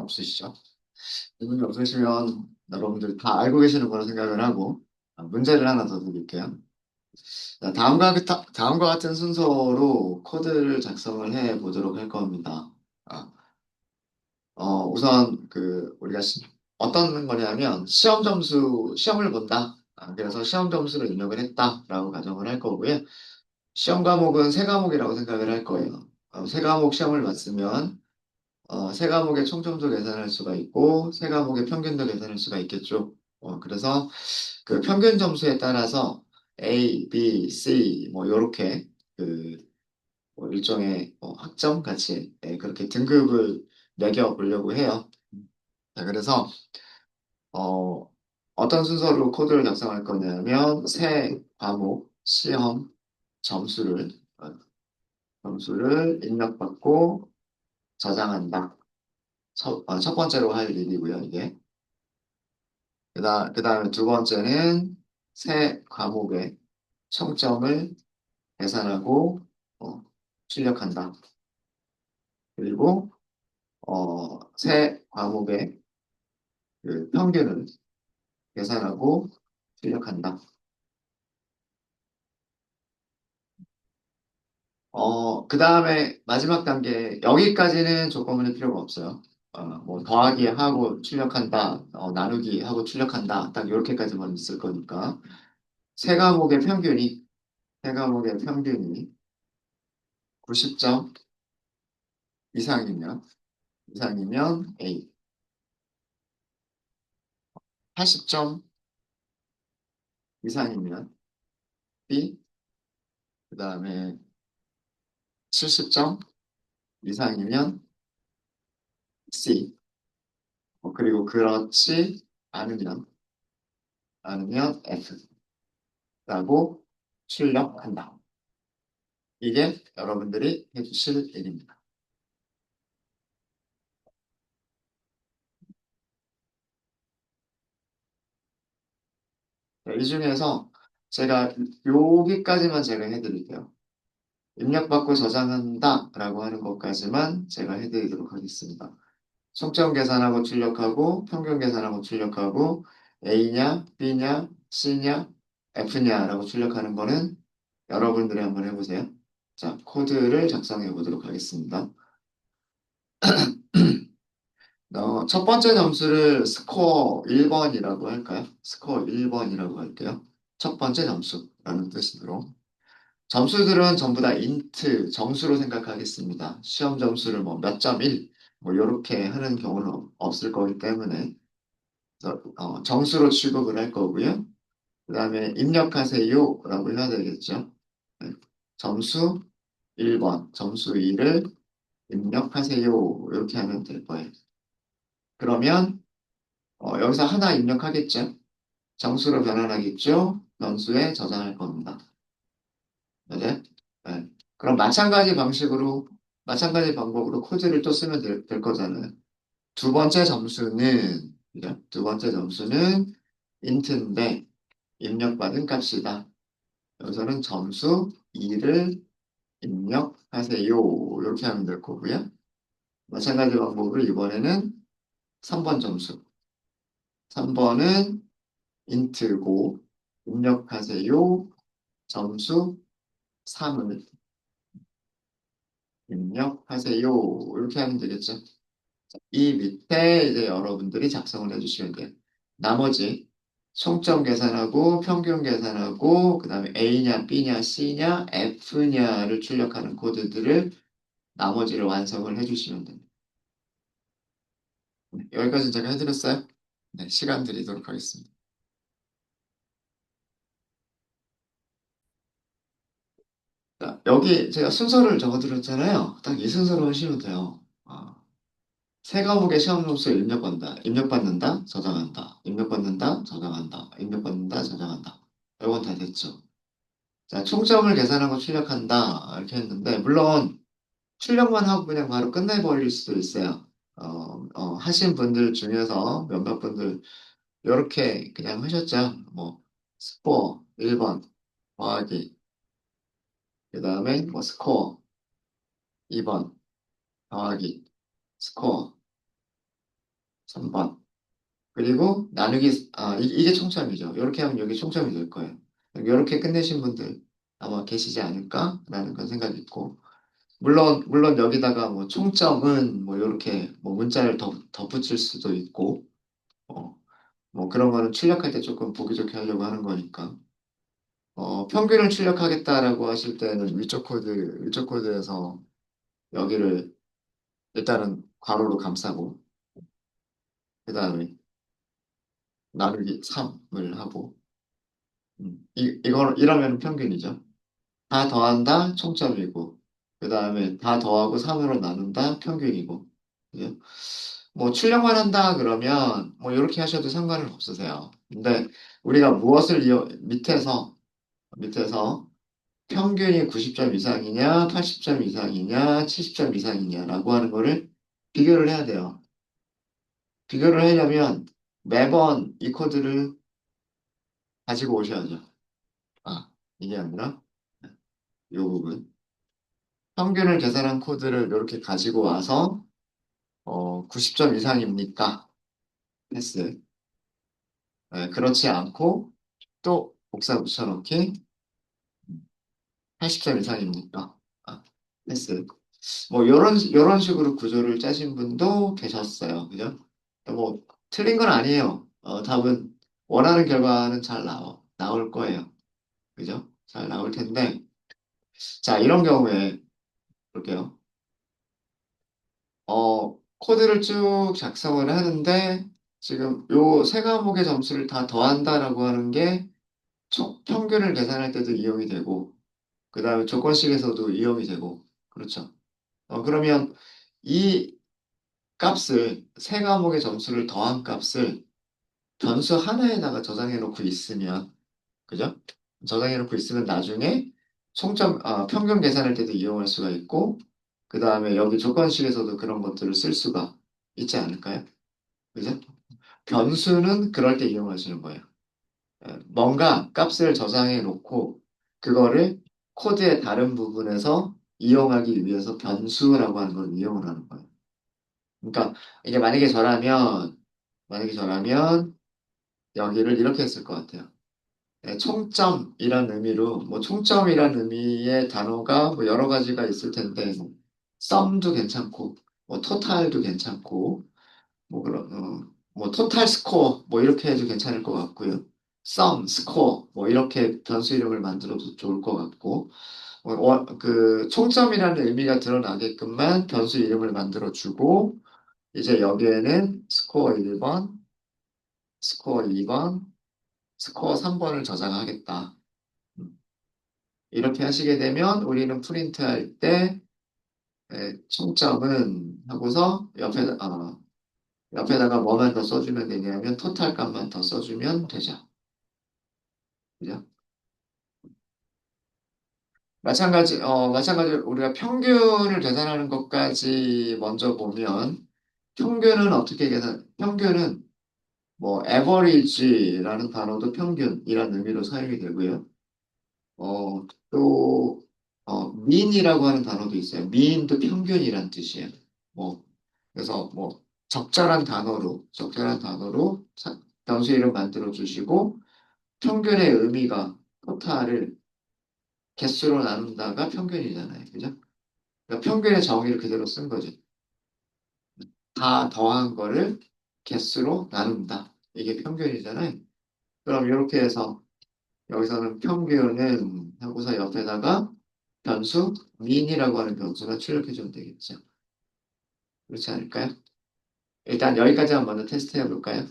없으시죠? 질문이 없으시면 여러분들 다 알고 계시는 거로 생각을 하고 문제를 하나 더 드릴게요. 자, 다음과 같은 순서로 코드를 작성을 해 보도록 할 겁니다. 아, 우선 우리가 어떤 거냐면 시험을 본다. 그래서 시험 점수를 입력을 했다라고 가정을 할 거고요. 시험 과목은 세 과목이라고 생각을 할 거예요. 세 과목 시험을 봤으면 세 과목의 총점도 계산할 수가 있고, 세 과목의 평균도 계산할 수가 있겠죠. 그래서 그 평균 점수에 따라서 A, B, C, 뭐, 요렇게 뭐 일종의 학점 같이 그렇게 등급을 매겨 보려고 해요. 자, 그래서, 어, 어떤 순서로 코드를 작성할 거냐면, 세 과목 시험 점수를, 점수를 입력받고 저장한다. 첫 번째로 할 일이고요, 이게. 그 다음에 두 번째는 새 과목의 총점을 계산하고 어, 출력한다. 그리고 새 과목의 그 평균을 계산하고 출력한다. 그 다음에 마지막 단계, 여기까지는 조건문이 필요가 없어요. 뭐 더하기 하고 출력한다, 나누기 하고 출력한다, 딱 이렇게까지만 있을 거니까. 세 과목의 평균이, 세 과목의 평균이 90점 이상이면, A, 80점 이상이면 B, 그 다음에 70점 이상이면 C, 그리고 그렇지 않으면 F라고 출력한다. 이게 여러분들이 해주실 일입니다. 이 중에서 제가 여기까지만 제가 해드릴게요. 입력받고 저장한다라고 하는 것까지만 제가 해드리도록 하겠습니다. 총점 계산하고 출력하고 평균 계산하고 출력하고 A냐 B냐 C냐 F냐라고 출력하는 거는 여러분들이 한번 해보세요. 자, 코드를 작성해 보도록 하겠습니다. 첫 번째 점수를 스코어 1번이라고 할까요? 스코어 1번이라고 할게요. 첫 번째 점수라는 뜻으로. 점수들은 전부 다 인트, 점수로 생각하겠습니다. 시험 점수를 뭐 몇 점 1, 뭐 이렇게 하는 경우는 없을 거기 때문에 그래서, 정수로 취급을 할 거고요. 그 다음에 입력하세요라고 해야 되겠죠. 네. 점수 1번, 점수 2를 입력하세요. 이렇게 하면 될 거예요. 그러면 여기서 하나 입력하겠죠. 정수로 변환하겠죠. 변수에 저장할 겁니다. 네. 네. 그럼 마찬가지 방법으로 코드를 또 쓰면 될 거잖아요. 두 번째 점수는, 그죠? 두 번째 점수는 int인데 입력받은 값이다. 여기서는 점수 2를 입력하세요. 이렇게 하면 될 거고요. 마찬가지 방법으로 이번에는 3번 점수. 3번은 int고 입력하세요. 점수 3을 입력하세요. 이렇게 하면 되겠죠. 이 밑에 이제 여러분들이 작성을 해주시면 돼요. 나머지 총점 계산하고 평균 계산하고 그다음에 A냐 B냐 C냐 F냐를 출력하는 코드들을 나머지를 완성을 해주시면 됩니다. 네, 여기까지 제가 해드렸어요. 네, 시간 드리도록 하겠습니다. 자, 여기 제가 순서를 적어드렸잖아요. 딱 이 순서로 하시면 돼요. 세 과목의 시험 점수 입력받는다, 저장한다, 입력받는다, 저장한다, 입력받는다, 저장한다. 이건 다 됐죠. 자, 총점을 계산하고 출력한다. 이렇게 했는데, 물론 출력만 하고 그냥 바로 끝내버릴 수도 있어요. 하신 분들 중에서 몇몇 분들 이렇게 그냥 하셨죠. 뭐, 스코어 1번 더하기, 그 다음에 뭐 스코어 2번 더하기, 스코어 3번. 그리고 나누기, 이게 총점이죠. 이렇게 하면 여기 총점이 될 거예요. 이렇게 끝내신 분들 아마 계시지 않을까라는 건 생각이 있고. 물론 여기다가 뭐 총점은 뭐 이렇게 뭐 문자를 덧붙일 수도 있고, 어, 뭐 그런 거는 출력할 때 조금 보기 좋게 하려고 하는 거니까. 평균을 출력하겠다라고 하실 때는 위쪽 코드에서 여기를 일단은 괄호로 감싸고, 그 다음에 나누기 3을 하고, 이러면 평균이죠. 다 더한다, 총점이고, 그 다음에 다 더하고 3으로 나눈다, 평균이고. 그죠? 뭐 출력만 한다 그러면 뭐 이렇게 하셔도 상관은 없으세요. 근데 우리가 밑에서 평균이 90점 이상이냐, 80점 이상이냐, 70점 이상이냐라고 하는 거를 비교를 해야 돼요. 비교를 하려면 매번 이 코드를 가지고 오셔야죠. 아, 이게 아니라 이 부분. 평균을 계산한 코드를 이렇게 가지고 와서 90점 이상입니까? 패스. 그렇지 않고 또 복사 붙여넣기 80점 이상입니까? 패스. 뭐 요런 식으로 구조를 짜신 분도 계셨어요. 그죠? 뭐 틀린 건 아니에요. 답은 원하는 결과는 잘 나올 거예요. 그죠? 잘 나올 텐데 자 이런 경우에 볼게요. 코드를 쭉 작성을 하는데 지금 요 세 과목의 점수를 다 더한다라고 하는 게 평균을 계산할 때도 이용이 되고 그 다음에 조건식에서도 이용이 되고 그렇죠. 그러면 이 값을 세 과목의 점수를 더한 값을 변수 하나에다가 저장해 놓고 있으면 그죠? 저장해 놓고 있으면 나중에 평균 계산할 때도 이용할 수가 있고 그 다음에 여기 조건식에서도 그런 것들을 쓸 수가 있지 않을까요? 그죠? 변수는 그럴 때 이용하시는 거예요. 뭔가 값을 저장해 놓고 그거를 코드의 다른 부분에서 이용하기 위해서 변수라고 하는 걸 이용을 하는 거예요. 그러니까 이게 만약에 저라면 여기를 이렇게 했을 것 같아요. 총점이란 의미로 뭐 총점이란 의미의 단어가 뭐 여러 가지가 있을 텐데 뭐 썸도 괜찮고 뭐 토탈도 괜찮고 뭐 토탈 스코어 뭐 이렇게 해도 괜찮을 것 같고요. 썸, 스코어 뭐 이렇게 변수 이름을 만들어도 좋을 것 같고 그 총점이라는 의미가 드러나게끔만 변수 이름을 만들어 주고 이제 여기에는 스코어 1번, 스코어 2번, 스코어 3번을 저장하겠다. 음, 이렇게 하시게 되면 우리는 프린트할 때 총점은 하고서 옆에다가 뭐만 더 써주면 되냐면 토탈 값만 더 써주면 되죠. 그죠? 마찬가지로 우리가 평균을 계산하는 것까지 먼저 보면 평균은 뭐 average라는 단어도 평균이라는 의미로 사용이 되고요. 또 mean이라고 하는 단어도 있어요. mean도 평균이란 뜻이에요. 뭐 그래서 뭐 적절한 단어로 변수 이름 만들어 주시고 평균의 의미가 토탈을 개수로 나눈다가 평균이잖아요. 그죠? 그러니까 평균의 정의를 그대로 쓴 거죠. 다 더한 거를 개수로 나눈다. 이게 평균이잖아요. 그럼 이렇게 해서 여기서는 평균은 하고서 옆에다가 변수 민이라고 하는 변수만 출력해주면 되겠죠. 그렇지 않을까요? 일단 여기까지만 먼저 테스트 해볼까요?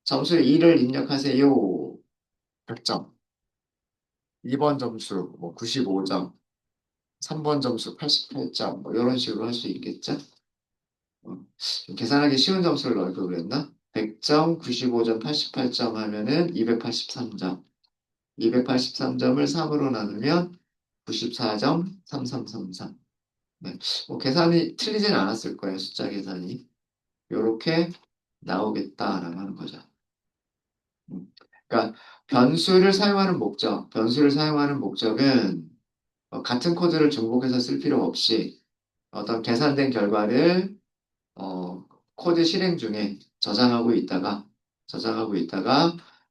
점수 2를 입력하세요. 100점. 2번 점수 뭐 95점. 3번 점수 88점. 뭐 이런 식으로 할 수 있겠죠? 계산하기 쉬운 점수를 넣을 걸 그랬나? 100점, 95점, 88점 하면은 283점. 283점을 3으로 나누면 94점, 3333. 네. 뭐 계산이 틀리진 않았을 거예요. 숫자 계산이. 이렇게 나오겠다라고 하는 거죠. 음. 그러니까 변수를 사용하는 목적은 같은 코드를 중복해서 쓸 필요 없이 어떤 계산된 결과를 어, 코드 실행 중에 저장하고 있다가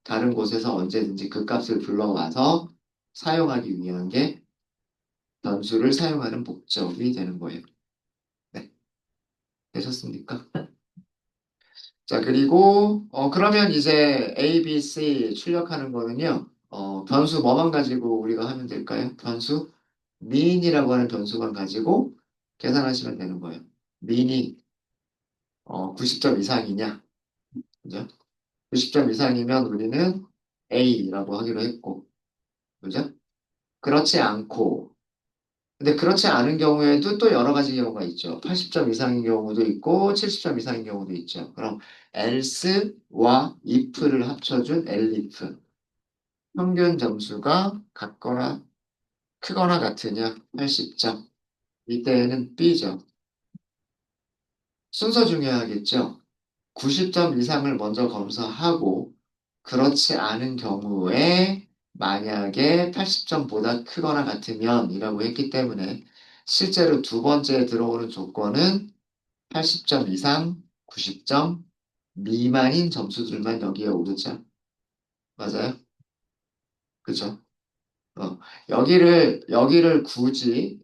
다른 곳에서 언제든지 그 값을 불러와서 사용하기 위한 게 변수를 사용하는 목적이 되는 거예요. 네, 되셨습니까? 자, 그리고 그러면 이제 A, B, C 출력하는 거는요. 변수 뭐만 가지고 우리가 하면 될까요? 변수 mean이라고 하는 변수만 가지고 계산하시면 되는 거예요. mean이 90점 이상이냐? 그죠? 90점 이상이면 우리는 A라고 하기로 했고, 그죠? 그렇지 않고, 근데 그렇지 않은 경우에도 또 여러 가지 경우가 있죠. 80점 이상인 경우도 있고, 70점 이상인 경우도 있죠. 그럼 else와 if를 합쳐준 elif. 평균 점수가 같거나 크거나 같으냐? 80점. 이때는 B죠. 순서 중요하겠죠. 90점 이상을 먼저 검사하고 그렇지 않은 경우에 만약에 80점보다 크거나 같으면 이라고 했기 때문에 실제로 두 번째 들어오는 조건은 80점 이상, 90점 미만인 점수들만 여기에 오르죠. 맞아요? 그죠? 여기를 굳이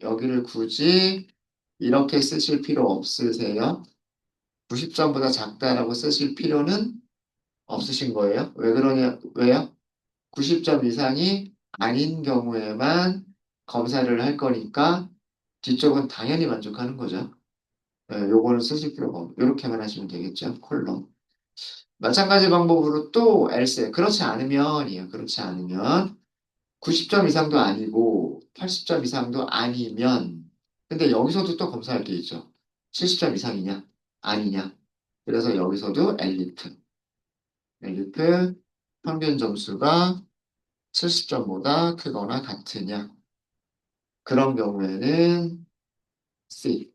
이렇게 쓰실 필요 없으세요. 90점보다 작다라고 쓰실 필요는 없으신 거예요. 왜 그러냐, 왜요? 90점 이상이 아닌 경우에만 검사를 할 거니까 뒤쪽은 당연히 만족하는 거죠. 요거는 쓰실 필요가 없고 이렇게만 하시면 되겠죠. 콜럼. 마찬가지 방법으로 또 else 그렇지 않으면이에요. 그렇지 않으면 90점 이상도 아니고 80점 이상도 아니면 근데 여기서도 또 검사할 게 있죠. 70점 이상이냐 아니냐. 그래서 여기서도 엘리프 평균 점수가 70점보다 크거나 같으냐. 그런 경우에는 C.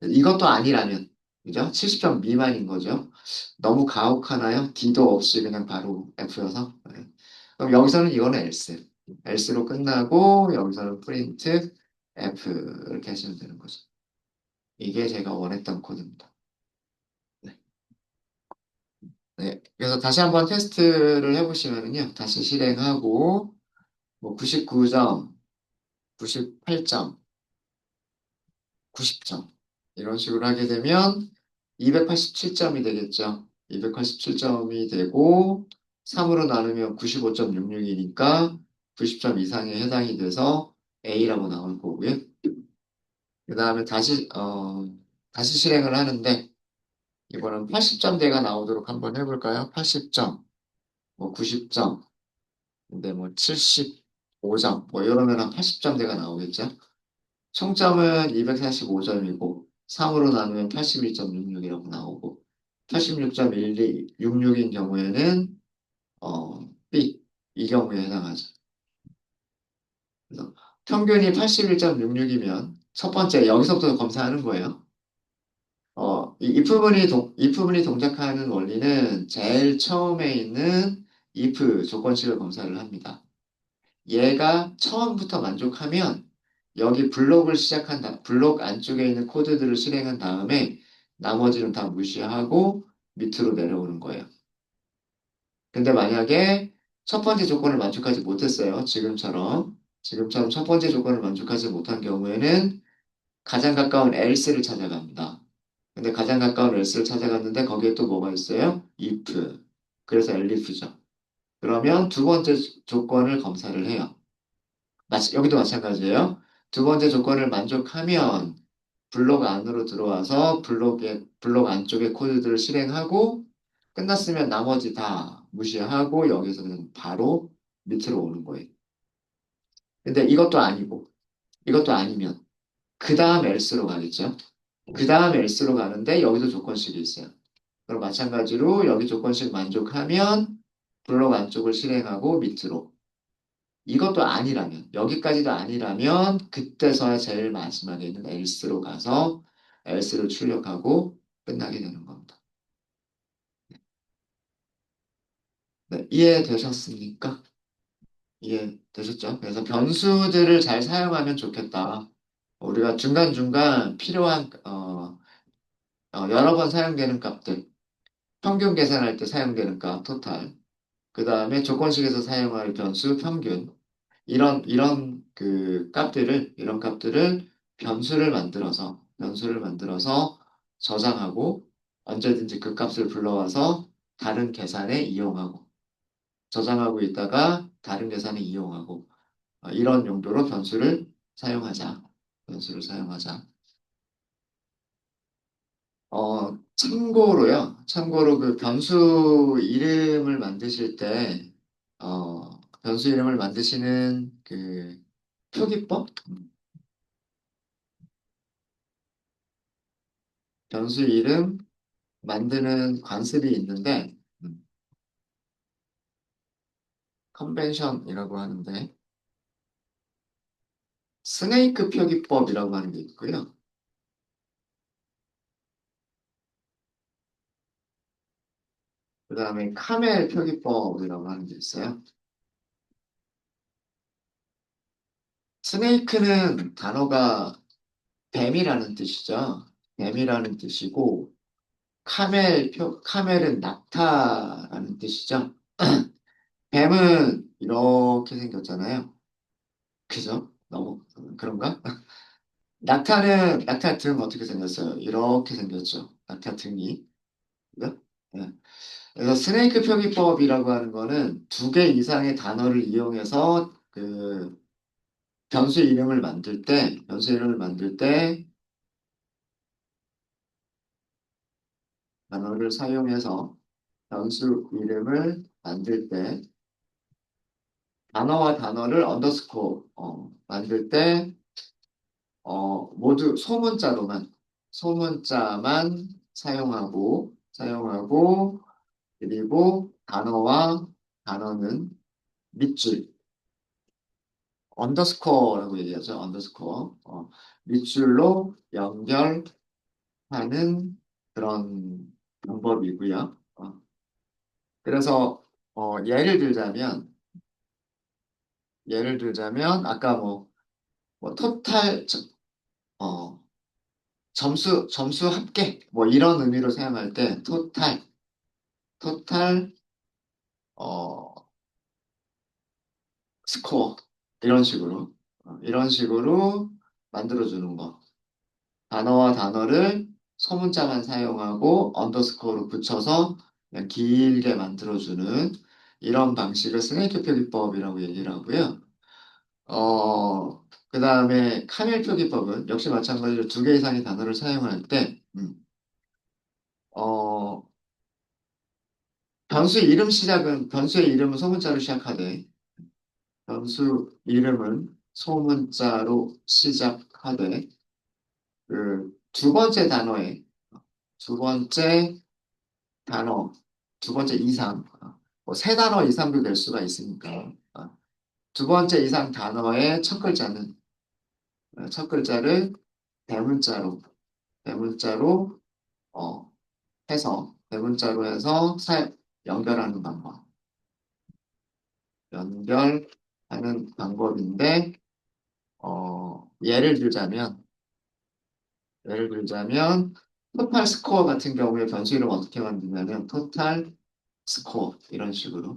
이것도 아니라면, 그죠? 70점 미만인 거죠. 너무 가혹하나요? D도 없이 그냥 바로 F여서. 네. 그럼 여기서는 이거는 else. else로 끝나고 여기서는 print F 이렇게 하시면 되는 거죠. 이게 제가 원했던 코드입니다. 네. 네. 그래서 다시 한번 테스트를 해보시면은요. 다시 실행하고 뭐 99점, 98점, 90점. 이런 식으로 하게 되면 287점이 되겠죠. 287점이 되고 3으로 나누면 95.66이니까 90점 이상에 해당이 돼서 A라고 나올 거고요. 그 다음에 다시 실행을 하는데 이번엔 80점대가 나오도록 한번 해볼까요? 80점, 뭐 90점, 근데 뭐 75점, 뭐 이러면 한 80점대가 나오겠죠. 총점은 245점이고 3으로 나누면 81.66이라고 나오고 86.1266인 경우에는 B 이 경우에 해당하죠. 그래서 평균이 81.66이면 첫 번째 여기서부터 검사하는 거예요. 이 부분이 동작하는 원리는 제일 처음에 있는 if 조건식을 검사를 합니다. 얘가 처음부터 만족하면 여기 블록 안쪽에 있는 코드들을 실행한 다음에 나머지는 다 무시하고 밑으로 내려오는 거예요. 근데 만약에 첫 번째 조건을 만족하지 못했어요. 지금처럼 첫 번째 조건을 만족하지 못한 경우에는 가장 가까운 else를 찾아갑니다. 근데 가장 가까운 else를 찾아갔는데 거기에 또 뭐가 있어요? if. 그래서 elif죠. 그러면 두 번째 조건을 검사를 해요. 여기도 마찬가지예요. 두 번째 조건을 만족하면 블록 안으로 들어와서 블록 안쪽의 코드들을 실행하고 끝났으면 나머지 다 무시하고 여기서는 바로 밑으로 오는 거예요. 근데 이것도 아니면 그 다음 else로 가겠죠. 그 다음 else로 가는데 여기도 조건식이 있어요. 그럼 마찬가지로 여기 조건식 만족하면 블록 안쪽을 실행하고 밑으로 이것도 아니라면, 여기까지도 아니라면, 그때서야 제일 마지막에 있는 else로 가서 else를 출력하고 끝나게 되는 겁니다. 네, 이해되셨습니까? 이해되셨죠? 그래서 변수들을 잘 사용하면 좋겠다. 우리가 중간중간 여러 번 사용되는 값들, 평균 계산할 때 사용되는 값, 토탈. 그 다음에 조건식에서 사용할 변수, 평균. 이런 그 값들을, 이런 값들을 변수를 만들어서 저장하고 언제든지 그 값을 불러와서 다른 계산에 이용하고, 저장하고 있다가 다른 계산에 이용하고, 이런 용도로 사용하자. 변수를 사용하자. 참고로 그 변수 이름을 만드실 때, 변수 이름을 만드시는 그 표기법? 변수 이름 만드는 관습이 있는데, 컨벤션이라고 하는데, 스네이크 표기법이라고 하는 게 있고요. 그 다음에 카멜 표기법이라고 하는 게 있어요. 스네이크는 단어가 뱀이라는 뜻이죠. 뱀이라는 뜻이고, 카멜은 낙타라는 뜻이죠. 뱀은 이렇게 생겼잖아요. 그죠? 너무 그런가? 낙타 등 어떻게 생겼어요? 이렇게 생겼죠. 낙타 등이. 그죠? 네. 그래서 스네이크 표기법이라고 하는 거는 두 개 이상의 단어를 이용해서 그 변수 이름을 만들 때 단어를 사용해서 변수 이름을 만들 때 단어와 단어를 언더스코어 만들 때 모두 소문자만 사용하고 그리고 단어와 단어는 밑줄 언더스코어라고 얘기하죠. 언더스코어 밑줄로 연결하는 그런 방법이고요. 그래서 예를 들자면 아까 뭐 토탈 어, 점수 합계 뭐 이런 의미로 사용할 때 토탈 어, 스코어 이런 식으로 만들어주는 거. 단어와 단어를 소문자만 사용하고 언더스코어로 붙여서 그냥 길게 만들어주는 이런 방식을 스네이크 표기법이라고 얘기를 하고요. 그 다음에 카멜 표기법은 역시 마찬가지로 두 개 이상의 단어를 사용할 때, 어, 변수의 이름은 소문자로 시작하되, 변수 이름은 소문자로 시작하되, 그 두 번째 단어, 두 번째 이상, 뭐세 단어 이상도 될 수가 있으니까, 두 번째 이상 단어의 첫 글자를 대문자로, 대문자로, 어, 대문자로 해서 연결하는 방법. 연결하는 방법인데, 예를 들자면, 토탈 스코어 같은 경우에 변수 이름 어떻게 만드냐면, 토탈 스코어, 이런 식으로.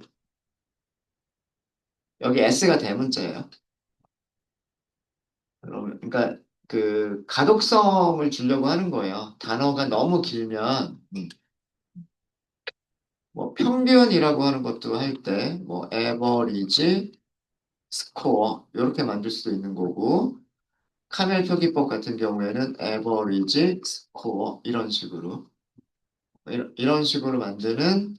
여기 S가 대문자예요. 그러니까, 그, 가독성을 주려고 하는 거예요. 단어가 너무 길면, 뭐, 평균이라고 하는 것도 할 때, 뭐, 에버리지, 스코어, 이렇게 만들 수도 있는 거고, 카멜 표기법 같은 경우에는 에버리지 스코어 이런 식으로 만드는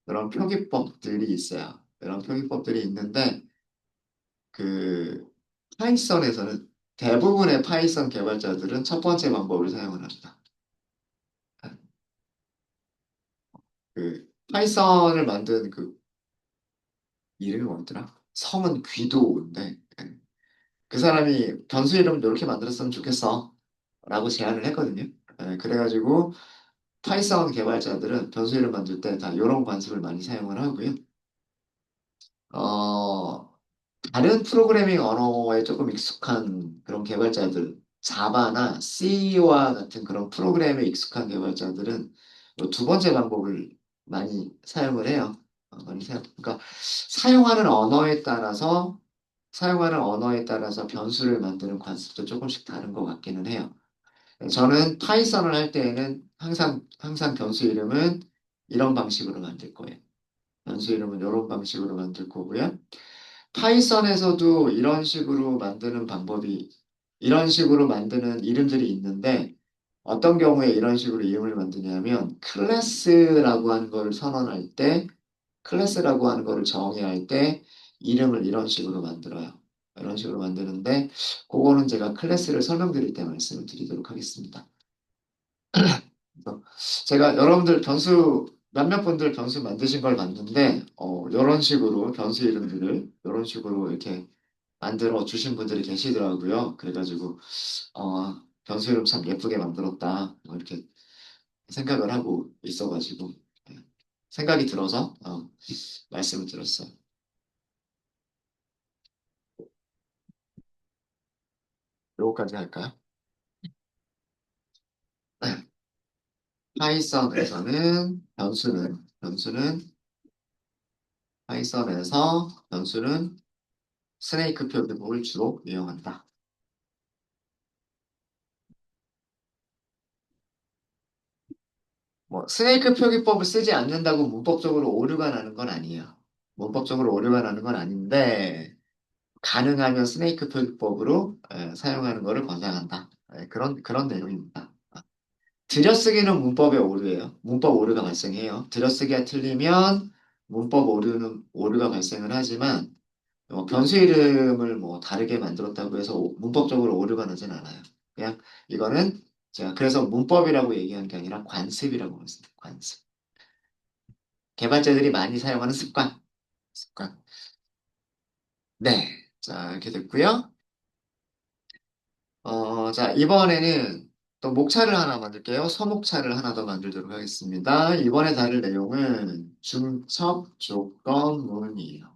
그런 표기법들이 있어요. 이런 표기법들이 있는데 그 파이썬에서는 대부분의 파이썬 개발자들은 첫 번째 방법을 사용을 합니다. 그 파이썬을 만든 그 이름이 뭐였더라? 성은 귀도인데 그 사람이 변수 이름도 이렇게 만들었으면 좋겠어 라고 제안을 했거든요. 그래가지고 파이썬 개발자들은 변수 이름 만들 때 다 이런 관습을 많이 사용을 하고요. 어, 다른 프로그래밍 언어에 조금 익숙한 그런 개발자들, 자바나 C와 같은 그런 프로그램에 익숙한 개발자들은 이두 번째 방법을 많이 사용을 해요. 그러니까 사용하는 언어에 따라서 변수를 만드는 관습도 조금씩 다른 것 같기는 해요. 저는 파이썬을 할 때에는 항상 변수 이름은 이런 방식으로 만들 거예요. 변수 이름은 이런 방식으로 만들 거고요. 파이썬에서도 이런 식으로 만드는 이름들이 있는데, 어떤 경우에 이런 식으로 이름을 만드냐면, 클래스라고 하는 거를 정의할 때, 이름을 이런 식으로 만들어요. 이런 식으로 만드는데, 그거는 제가 클래스를 설명드릴 때 말씀을 드리도록 하겠습니다. 그래서 제가 여러분들 몇몇 분들 변수 만드신 걸 봤는데, 이런 식으로 변수 이름들을, 이런 식으로 이렇게 만들어 주신 분들이 계시더라고요. 그래가지고, 변수 이름 참 예쁘게 만들었다. 뭐 이렇게 생각을 하고 있어가지고, 네, 생각이 들어서, 말씀을 드렸어요. 요거까지 할까요? 네. 파이썬에서는, 파이썬에서 변수는 스네이크 표기법을 주로 이용한다. 뭐, 스네이크 표기법을 쓰지 않는다고 문법적으로 오류가 나는 건 아니에요. 문법적으로 오류가 나는 건 아닌데, 가능하면 스네이크 표기법으로 사용하는 것을 권장한다. 그런 내용입니다. 들여쓰기는 문법의 오류예요. 문법 오류가 발생해요. 들여쓰기가 틀리면 오류가 발생을 하지만, 변수 이름을 뭐 다르게 만들었다고 해서 문법적으로 오류가 나진 않아요. 그냥 이거는 제가 그래서 문법이라고 얘기한 게 아니라 관습이라고 했습니다. 관습. 개발자들이 많이 사용하는 습관. 네. 자, 이렇게 됐고요. 자, 이번에는 또 목차를 하나 만들게요. 서목차를 하나 더 만들도록 하겠습니다. 이번에 다룰 내용은 중첩 조건문이에요.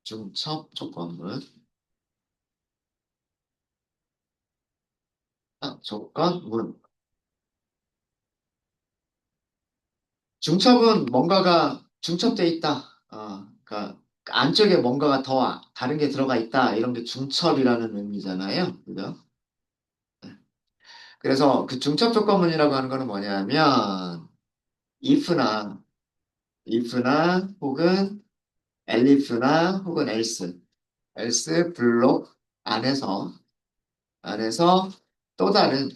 중첩 조건문. 조건문. 중첩은 뭔가가 중첩돼 있다. 그러니까 안쪽에 뭔가가 더 다른 게 들어가 있다. 이런 게 중첩이라는 의미잖아요. 그죠? 그래서 그 중첩 조건문이라고 하는 거는 뭐냐면 if나 if나 혹은 elif나 혹은 else 블록 안에서 또 다른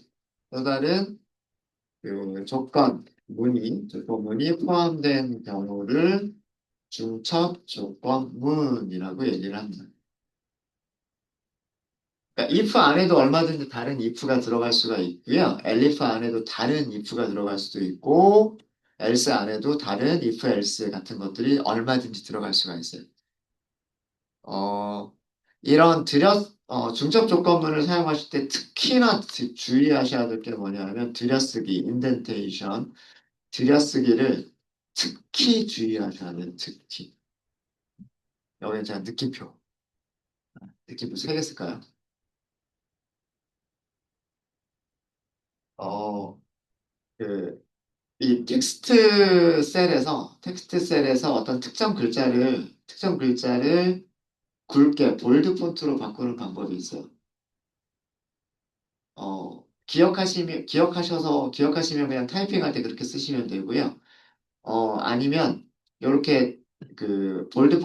그 조건문이 포함된 경우를 중첩 조건문이라고 얘기를 합니다. 그러니까 if 안에도 얼마든지 다른 if가 들어갈 수가 있고요. elif 안에도 다른 if가 들어갈 수도 있고, else 안에도 다른 if, else 같은 것들이 얼마든지 들어갈 수가 있어요. 어, 중첩 조건문을 사용하실 때 특히나 주의하셔야 될 게 뭐냐면 들여쓰기를 특히 주의하셔야 돼요. 특히. 여기 제가 느낌표 3개 쓸까요? 어, 그, 이 텍스트 셀에서 어떤 특정 글자를 굵게 볼드 폰트로 바꾸는 방법이 있어요. 기억하시면 그냥 타이핑할 때 그렇게 쓰시면 되고요. 아니면 이렇게 그 볼드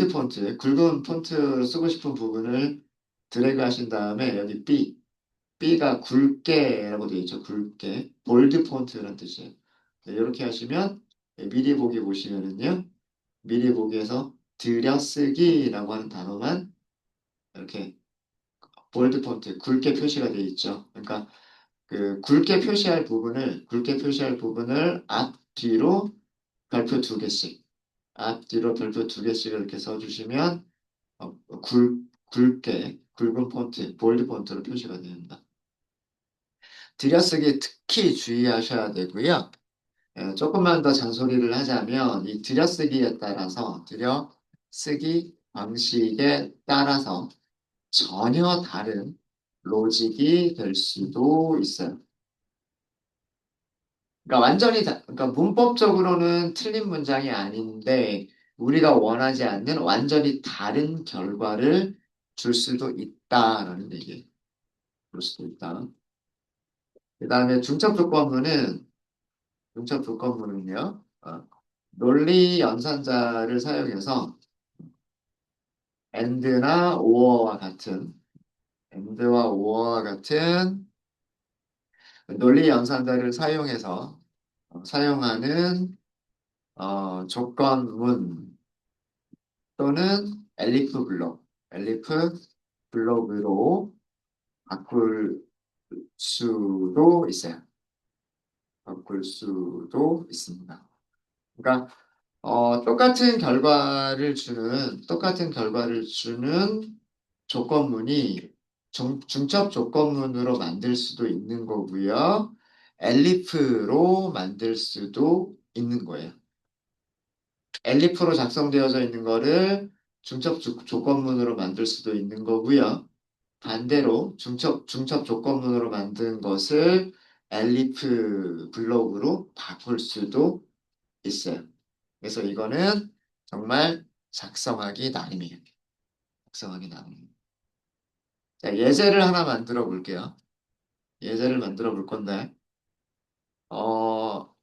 폰트, 굵은 폰트로 쓰고 싶은 부분을 드래그 하신 다음에 여기 B가 굵게라고 되어 있죠. 굵게. 볼드 폰트라는 뜻이에요. 네, 이렇게 하시면 미리 보기 보시면은요. 미리 보기에서 들여쓰기라고 하는 단어만 이렇게 볼드 폰트, 굵게 표시가 되어 있죠. 그러니까 그 굵게 표시할 부분을 앞뒤로 별표 두 개씩을 이렇게 써주시면 굵은 폰트, 볼드 폰트로 표시가 됩니다. 들여쓰기 특히 주의하셔야 되고요. 조금만 더 잔소리를 하자면 이 들여쓰기 방식에 따라서 전혀 다른 로직이 될 수도 있어요. 그러니까 그러니까 문법적으로는 틀린 문장이 아닌데 우리가 원하지 않는 완전히 다른 결과를 줄 수도 있다라는 얘기예요. 줄 수도 있다. 그다음에 중첩 조건문은요. 논리 연산자를 사용해서 and나 or와 같은 논리 연산자를 사용해서 사용하는 조건문 또는 엘리프 블록으로 바꿀 수도 있어요. 바꿀 수도 있습니다. 그러니까 똑같은 결과를 주는 조건문이 중첩 조건문으로 만들 수도 있는 거고요. 엘리프로 만들 수도 있는 거예요. 엘리프로 작성되어져 있는 거를 중첩 조건문으로 만들 수도 있는 거고요. 반대로 중첩 조건문으로 만든 것을 엘리프 블록으로 바꿀 수도 있어요. 그래서 이거는 정말 작성하기 나름이에요. 작성하기 나름. 자, 예제를 하나 만들어 볼게요. 예제를 만들어 볼 건데, 어,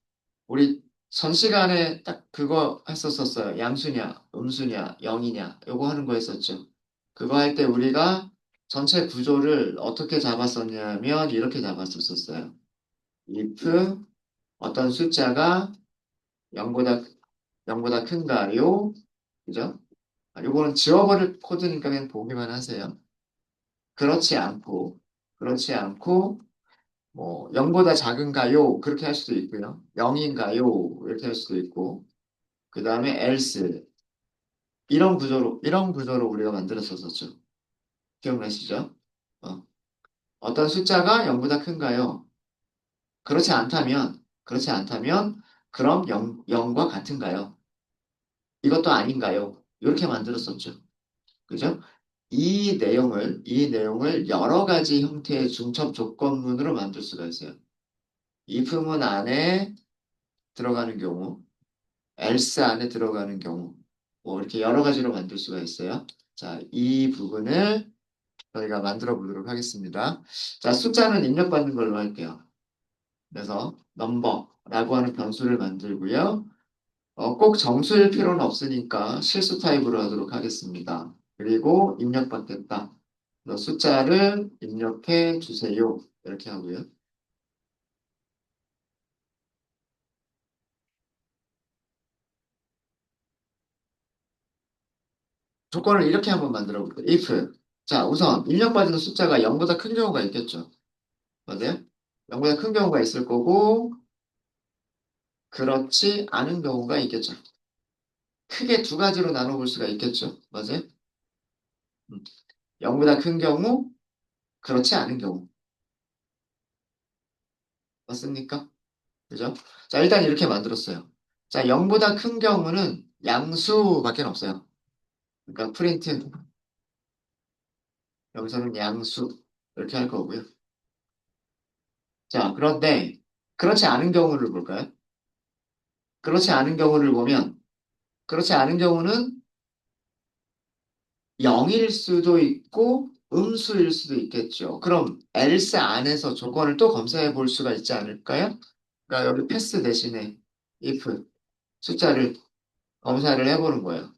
우리 전 시간에 딱 그거 했었었어요. 양수냐, 음수냐, 영이냐, 요거 하는 거 했었죠. 그거 할 때 우리가 전체 구조를 어떻게 잡았었냐면 이렇게 잡았었어요. if 어떤 숫자가 0보다 0보다 큰가요? 그죠? 요거는 지워버릴 코드니까 그냥 보기만 하세요. 그렇지 않고, 그렇지 않고, 뭐, 0보다 작은가요? 그렇게 할 수도 있고요. 0인가요? 이렇게 할 수도 있고, 그 다음에 else. 이런 구조로 우리가 만들었었죠. 기억나시죠? 어. 어떤 숫자가 0보다 큰가요? 그렇지 않다면, 그럼 0과 같은가요? 이것도 아닌가요? 이렇게 만들었었죠. 그죠? 이 내용을 여러 가지 형태의 중첩 조건문으로 만들 수가 있어요. if문 안에 들어가는 경우, else 안에 들어가는 경우, 뭐 이렇게 여러 가지로 만들 수가 있어요. 자, 이 부분을 저희가 만들어 보도록 하겠습니다. 자, 숫자는 입력받는 걸로 할게요. 그래서 number라고 하는 변수를 만들고요. 꼭 정수일 필요는 없으니까 실수 타입으로 하도록 하겠습니다. 그리고 입력받겠다. 그래서 숫자를 입력해 주세요. 이렇게 하고요. 조건을 이렇게 한번 만들어 볼게요. if. 자, 우선 입력받은 숫자가 0보다 큰 경우가 있겠죠. 맞아요? 0보다 큰 경우가 있을 거고, 그렇지 않은 경우가 있겠죠. 크게 두 가지로 나눠볼 수가 있겠죠. 맞아요? 음. 0보다 큰 경우, 그렇지 않은 경우. 맞습니까? 그죠? 자, 일단 이렇게 만들었어요. 자, 0보다 큰 경우는 양수밖에 없어요. 그러니까 프린트, 여기서는 양수, 이렇게 할 거고요. 자, 그런데, 그렇지 않은 경우를 볼까요? 그렇지 않은 경우를 보면, 그렇지 않은 경우는 0일 수도 있고, 음수일 수도 있겠죠. 그럼, else 안에서 조건을 또 검사해 볼 수가 있지 않을까요? 그러니까 여기 패스 대신에 if 숫자를 검사를 해보는 거예요.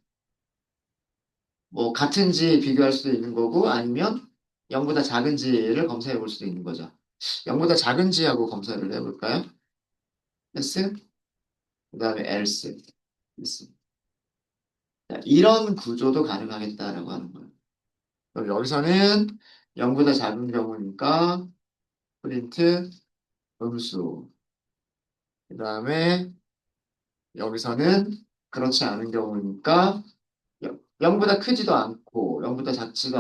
뭐 같은지 비교할 수도 있는 거고 아니면 0보다 작은지를 검사해 볼 수도 있는 거죠. 0보다 작은지하고 검사를 해볼까요? yes, 그 다음에 else. yes. 자, 이런 구조도 가능하겠다라고 하는 거예요. 그럼 여기서는 0보다 작은 경우니까 프린트 음수. 그 다음에 여기서는 그렇지 않은 경우니까 0보다 크지도 않고 0보다 작지도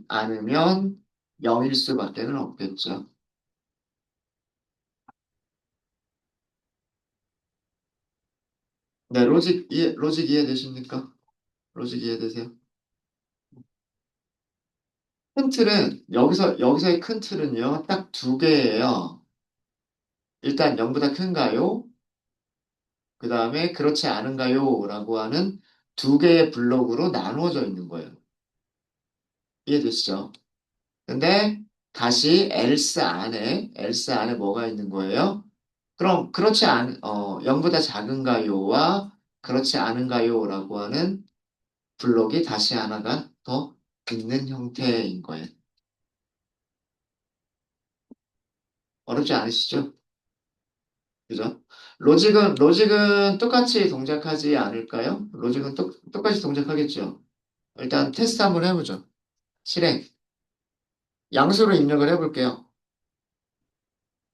않으면 0일 수밖에 는 없겠죠. 네, 로직 이해되십니까? 로직 이해되세요? 큰 틀은, 여기서의 큰 틀은요, 딱 두 개예요. 일단 0보다 큰가요? 그 다음에 그렇지 않은가요? 라고 하는 두 개의 블록으로 나누어져 있는 거예요. 이해되시죠? 근데 다시 else 안에 뭐가 있는 거예요? 그럼 0보다 작은가요와 그렇지 않은가요라고 하는 블록이 다시 하나가 더 있는 형태인 거예요. 어렵지 않으시죠? 그죠? 로직은 똑같이 동작하지 않을까요? 로직은 똑같이 동작하겠죠. 일단 테스트 한번 해보죠. 실행. 양수로 입력을 해볼게요.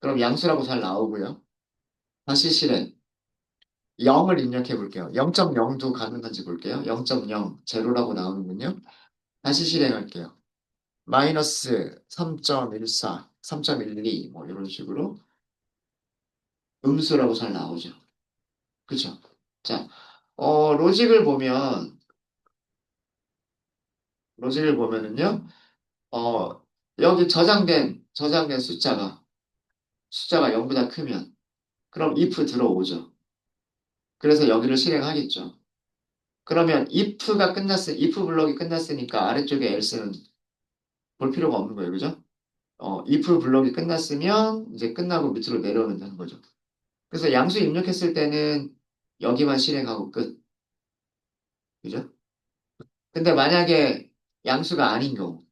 그럼 양수라고 잘 나오고요. 다시 실행. 0을 입력해 볼게요. 0.0도 가능한지 볼게요. 0.0, 제로라고 나오는군요. 다시 실행할게요. 마이너스 3.14, 3.12, 뭐 이런 식으로 음수라고 잘 나오죠. 그쵸? 자, 로직을 보면은요, 어, 여기 저장된 숫자가 0보다 크면, 그럼 if 들어오죠. 그래서 여기를 실행하겠죠. 그러면 if 블록이 끝났으니까 아래쪽에 else는 볼 필요가 없는 거예요. 그죠? if 블록이 끝났으면 이제 끝나고 밑으로 내려오면 되는 거죠. 그래서 양수 입력했을 때는 여기만 실행하고 끝. 그죠? 근데 만약에 양수가 아닌 경우,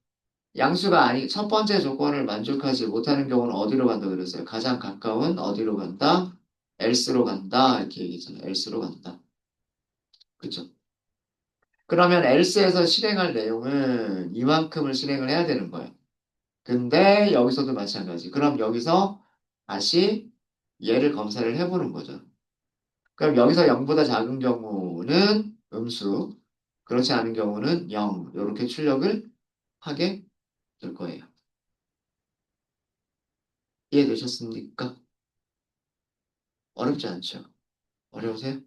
첫 번째 조건을 만족하지 못하는 경우는 어디로 간다 그랬어요? 가장 가까운 어디로 간다? else로 간다. 이렇게 얘기했잖아요. else로 간다. 그죠? 그러면 else에서 실행할 내용은 이만큼을 실행을 해야 되는 거예요. 근데 여기서도 마찬가지. 그럼 여기서 다시 얘를 검사를 해보는 거죠. 그럼 여기서 0보다 작은 경우는 음수, 그렇지 않은 경우는 0. 이렇게 출력을 하게 될 거예요. 이해되셨습니까? 어렵지 않죠? 어려우세요?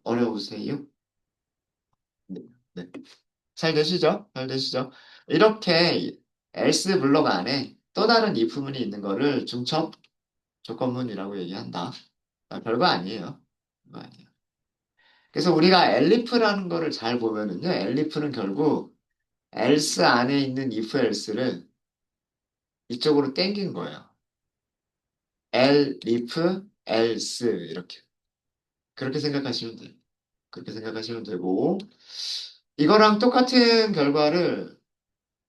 어려우세요? 네. 네. 잘 되시죠? 잘 되시죠? 이렇게 else 블록 안에 또 다른 if문이 있는 거를 중첩 조건문이라고 얘기한다. 별거 아니에요. 별거 아니에요. 그래서 우리가 elif라는 거를 잘 보면은요, elif는 결국 else 안에 있는 if else를 이쪽으로 땡긴 거예요. elif else 이렇게 그렇게 생각하시면 돼요. 그렇게 생각하시면 되고 이거랑 똑같은 결과를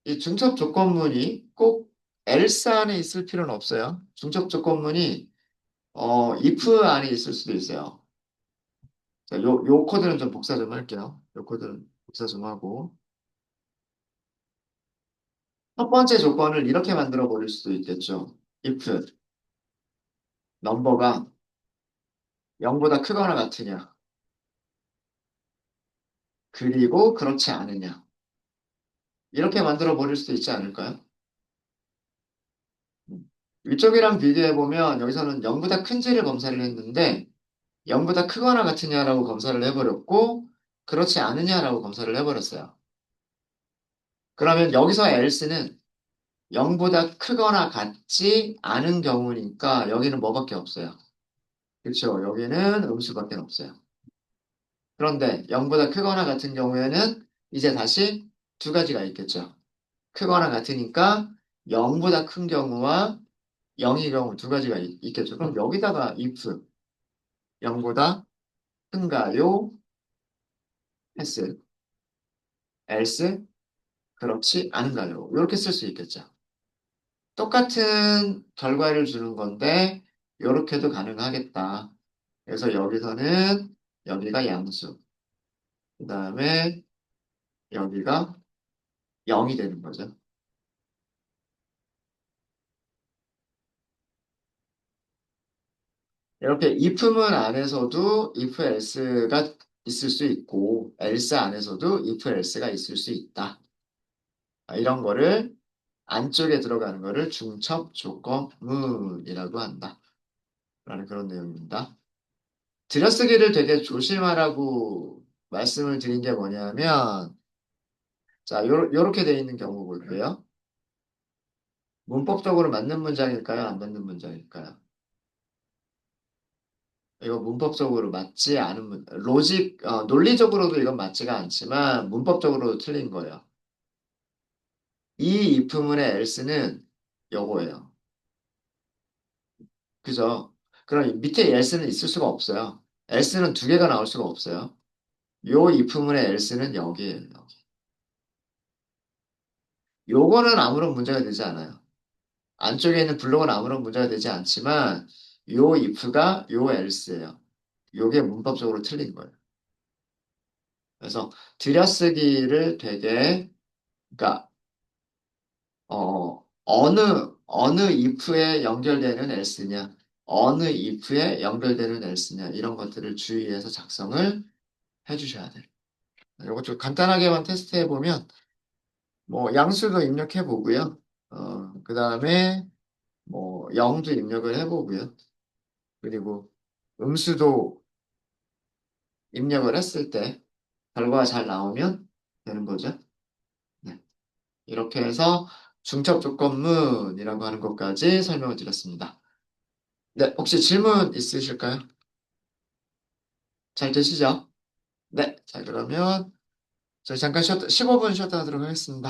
이 중첩 조건문이 꼭 else 안에 있을 필요는 없어요. 중첩 조건문이 if 안에 있을 수도 있어요. 자, 요 코드는 좀 복사 좀 할게요. 요 코드는 복사 좀 하고 첫 번째 조건을 이렇게 만들어 버릴 수도 있겠죠. if 넘버가 0보다 크거나 같으냐, 그리고 그렇지 않으냐. 이렇게 만들어 버릴 수도 있지 않을까요? 위쪽이랑 비교해 보면 여기서는 0보다 큰지를 검사를 했는데 0보다 크거나 같으냐라고 검사를 해버렸고 그렇지 않으냐라고 검사를 해버렸어요. 그러면 여기서 else는 0보다 크거나 같지 않은 경우니까 여기는 뭐밖에 없어요. 그렇죠? 여기는 음수밖에 없어요. 그런데 0보다 크거나 같은 경우에는 이제 다시 두 가지가 있겠죠. 크거나 같으니까 0보다 큰 경우와 0의 경우 두 가지가 있겠죠. 그럼 여기다가 if 0보다 큰가요? 했을 else 그렇지 않은가요? 이렇게 쓸 수 있겠죠. 똑같은 결과를 주는 건데 이렇게도 가능하겠다. 그래서 여기가 양수, 그 다음에 여기가 0이 되는 거죠. 이렇게 if문 안에서도 if else가 있을 수 있고 else 안에서도 if else가 있을 수 있다. 이런 거를 안쪽에 들어가는 거를 중첩 조건문이라고 한다. 라는 그런 내용입니다. 들여쓰기를 되게 조심하라고 말씀을 드린 게 뭐냐면 자, 요렇게 돼 있는 경우 볼게요. 문법적으로 맞는 문장일까요? 안 맞는 문장일까요? 이거 문법적으로 맞지 않은 논리적으로도 이건 맞지가 않지만 문법적으로도 틀린 거예요. 이 if문의 else는 요거예요. 그죠? 그럼 밑에 else는 있을 수가 없어요. else는 두 개가 나올 수가 없어요. 요 if문의 else는 여기에요. 여기. 요거는 아무런 문제가 되지 않아요. 안쪽에 있는 블록은 아무런 문제가 되지 않지만 요 if가 요 else예요. 요게 문법적으로 틀린 거예요. 그래서 들여쓰기를 되게 그러니까 어느 if에 연결되는 else냐, 어느 if에 연결되는 else냐 이런 것들을 주의해서 작성을 해주셔야 돼요. 이거 좀 간단하게만 테스트해 보면 뭐 양수도 입력해 보고요. 그 다음에 뭐 영도 입력을 해보고요. 그리고 음수도 입력을 했을 때 결과가 잘 나오면 되는 거죠. 네. 이렇게 해서 중첩 조건문이라고 하는 것까지 설명을 드렸습니다. 네, 혹시 질문 있으실까요? 잘 되시죠? 네, 자 그러면 저희 잠깐 15분 쉬었다 하도록 하겠습니다.